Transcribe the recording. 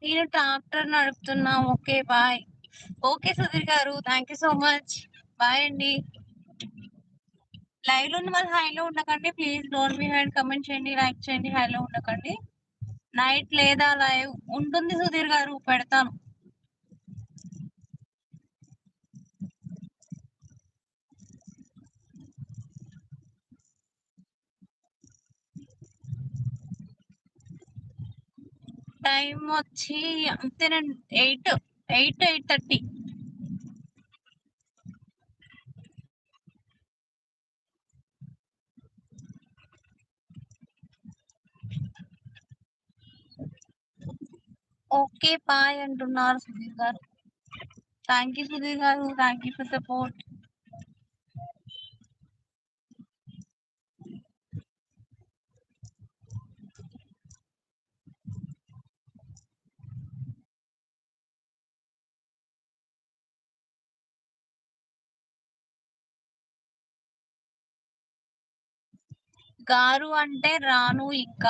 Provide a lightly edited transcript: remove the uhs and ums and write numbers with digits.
నేను ట్రాక్టర్ నడుపుతున్నా. Okay. Bye. Okay Sudheer garu. Thank you so much. Bye అండి. లైవ్‌లో ఉన్న వాళ్ళు హైలో ఉండకండి. Please don't be hide comment చేయండి, లైక్ చేయండి. హైలో ఉండకండి. నైట్ లేదా లైవ్ ఉంటుంది సుధీర్ గారు. పెడతాను. టైమ్ వచ్చి అంతేనండి 8:30. ఓకే. బాయ్ అంటున్నారు Sudheer garu. Thank you Sudheer garu. Thank you for support. గారు అంటే రాను ఇక్క.